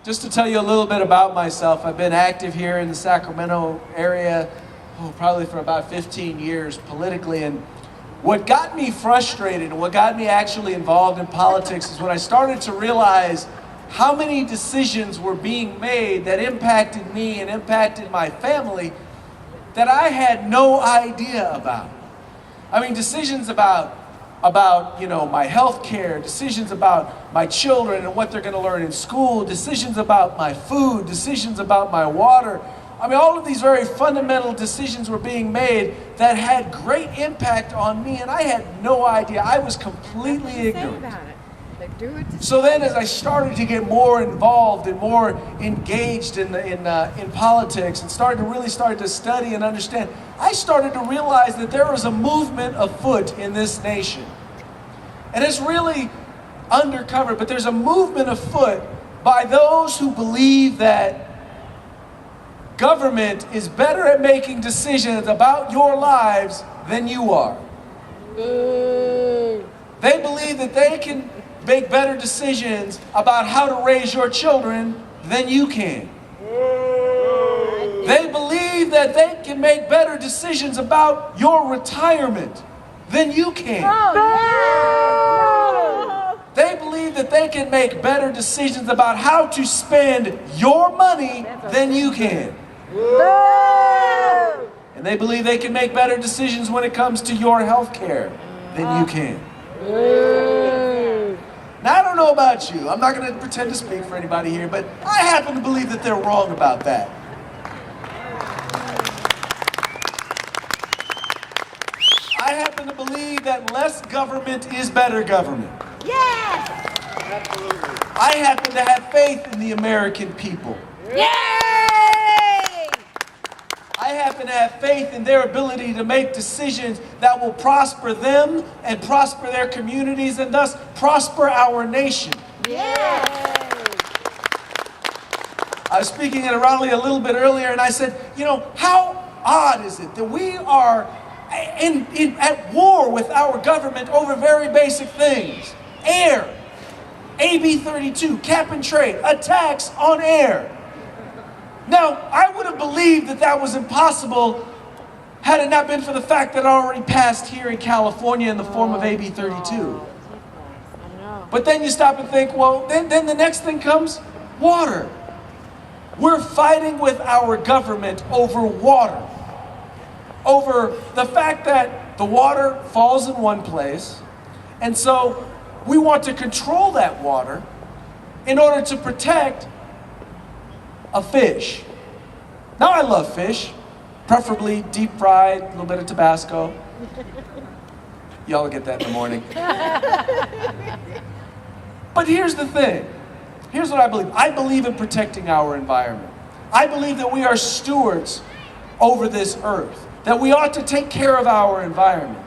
Just to tell you a little bit about myself, I've been active here in the Sacramento area probably for about 15 years politically, and what got me frustrated and what got me actually involved in politics is when I started to realize how many decisions were being made that impacted me and impacted my family that I had no idea about. I mean, decisions about my health care, decisions about my children and what they're going to learn in school, decisions about my food, decisions about my water. I mean, all of these very fundamental decisions were being made that had great impact on me, and I had no idea. I was completely ignorant. So then, as I started to get more involved and more engaged in politics and started to study and understand, I started to realize that there was a movement afoot in this nation. And it's really undercover, but there's a movement afoot by those who believe that government is better at making decisions about your lives than you are. They believe that they can make better decisions about how to raise your children than you can. They believe that they can make better decisions about your retirement than you can. They believe that they can make better decisions about how to spend your money than you can. And they believe they can make better decisions when it comes to your health care than you can. Now, I don't know about you. I'm not going to pretend to speak for anybody here, but I happen to believe that they're wrong about that. I happen to believe that less government is better government. Yes! Absolutely. I happen to have faith in the American people. Yay! I happen to have faith in their ability to make decisions that will prosper them and prosper their communities and thus prosper our nation. Yay! I was speaking at a rally a little bit earlier and I said, how odd is it that we are at war with our government over very basic things? Air, AB 32, cap and trade, a tax on air. Now, I would have believed that that was impossible had it not been for the fact that it already passed here in California in the form of AB 32. But then you stop and think, well, then the next thing comes, water. We're fighting with our government over water. Over the fact that the water falls in one place, and so we want to control that water in order to protect a fish. Now, I love fish, preferably deep fried, a little bit of Tabasco. Y'all will get that in the morning. But here's the thing. Here's what I believe. I believe in protecting our environment. I believe that we are stewards over this earth, that we ought to take care of our environment.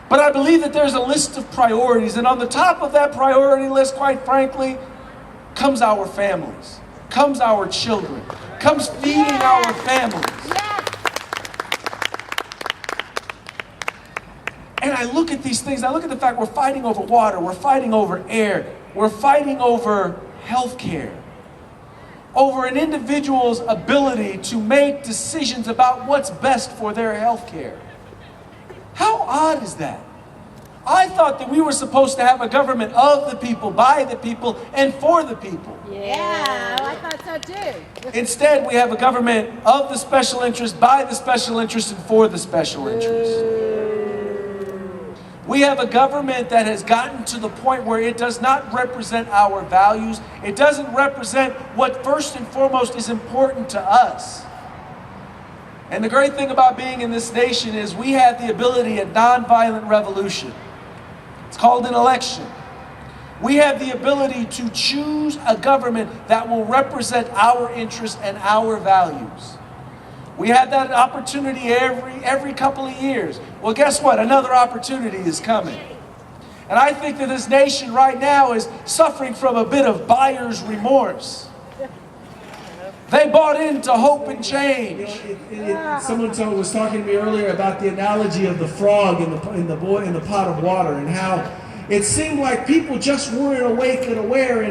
But I believe that there's a list of priorities, and on the top of that priority list, quite frankly, comes our families. Comes our children, comes feeding our families. And I look at these things, I look at the fact we're fighting over water, we're fighting over air, we're fighting over health care, over an individual's ability to make decisions about what's best for their health care. How odd is that? I thought that we were supposed to have a government of the people, by the people, and for the people. Yeah, I thought so too. Instead, we have a government of the special interest, by the special interest, and for the special interest. We have a government that has gotten to the point where it does not represent our values. It doesn't represent what first and foremost is important to us. And the great thing about being in this nation is we have the ability at nonviolent revolution. It's called an election. We have the ability to choose a government that will represent our interests and our values. We have that opportunity every couple of years. Well, guess what? Another opportunity is coming. And I think that this nation right now is suffering from a bit of buyer's remorse. They bought into hope and change. Someone was talking to me earlier about the analogy of the frog in the pot of water, and how it seemed like people just weren't awake and aware,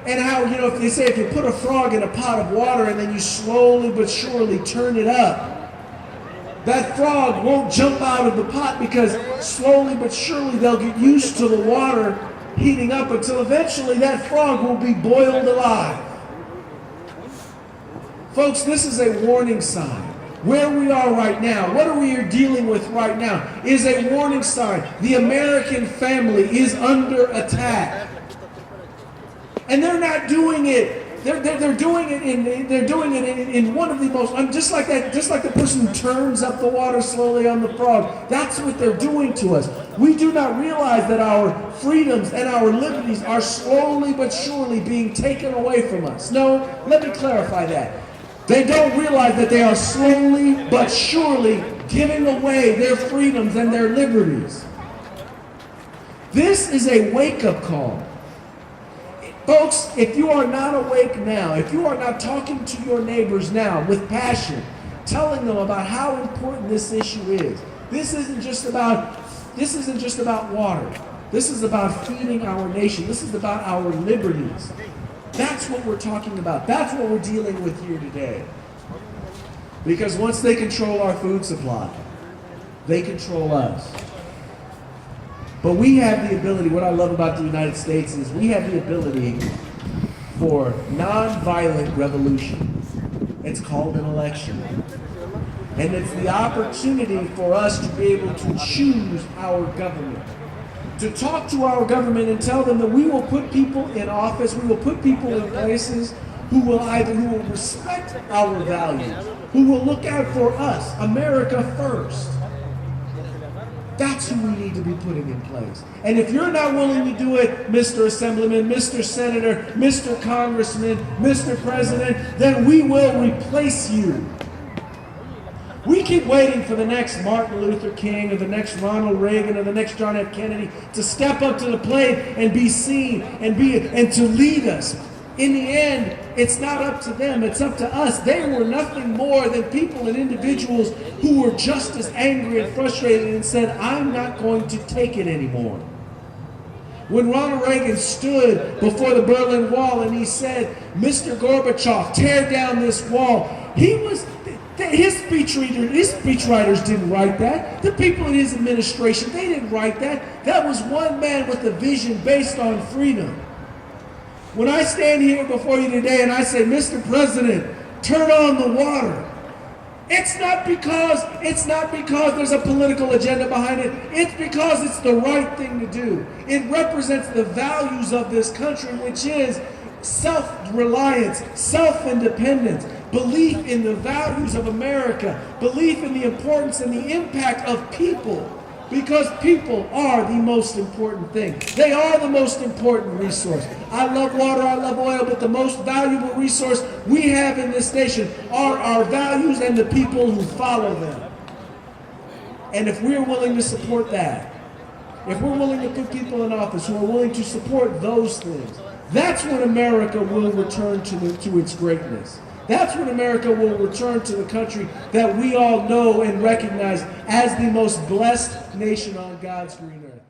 And how, if they say if you put a frog in a pot of water and then you slowly but surely turn it up, that frog won't jump out of the pot because slowly but surely they'll get used to the water heating up until eventually that frog will be boiled alive. Folks, this is a warning sign. Where we are right now, what we are dealing with right now, is a warning sign. The American family is under attack. And they're not doing it. They're doing it in one of the most, just like the person who turns up the water slowly on the frog. That's what they're doing to us. We do not realize that our freedoms and our liberties are slowly but surely being taken away from us. No, let me clarify that. They don't realize that they are slowly but surely giving away their freedoms and their liberties. This is a wake-up call. Folks, if you are not awake now, if you are not talking to your neighbors now with passion, telling them about how important this issue is, this isn't just about water. This is about feeding our nation. This is about our liberties. That's what we're talking about. That's what we're dealing with here today. Because once they control our food supply, they control us. But we have the ability, what I love about the United States is we have the ability for nonviolent revolution. It's called an election. And it's the opportunity for us to be able to choose our government. To talk to our government and tell them that we will put people in office, we will put people in places who will respect our values, who will look out for us, America first. That's who we need to be putting in place. And if you're not willing to do it, Mr. Assemblyman, Mr. Senator, Mr. Congressman, Mr. President, then we will replace you. We keep waiting for the next Martin Luther King or the next Ronald Reagan or the next John F. Kennedy to step up to the plate and be seen and to lead us. In the end, it's not up to them, it's up to us. They were nothing more than people and individuals who were just as angry and frustrated and said, I'm not going to take it anymore. When Ronald Reagan stood before the Berlin Wall and he said, Mr. Gorbachev, tear down this wall, his speechwriters didn't write that. The people in his administration, they didn't write that. That was one man with a vision based on freedom. When I stand here before you today and I say, Mr. President, turn on the water, it's not because there's a political agenda behind it. It's because it's the right thing to do. It represents the values of this country, which is self-reliance, self-independence, belief in the values of America, belief in the importance and the impact of people. Because people are the most important thing. They are the most important resource. I love water, I love oil, but the most valuable resource we have in this nation are our values and the people who follow them. And if we're willing to support that, if we're willing to put people in office who are willing to support those things, that's when America will return to its greatness. That's when America will return to the country that we all know and recognize as the most blessed nation on God's green earth.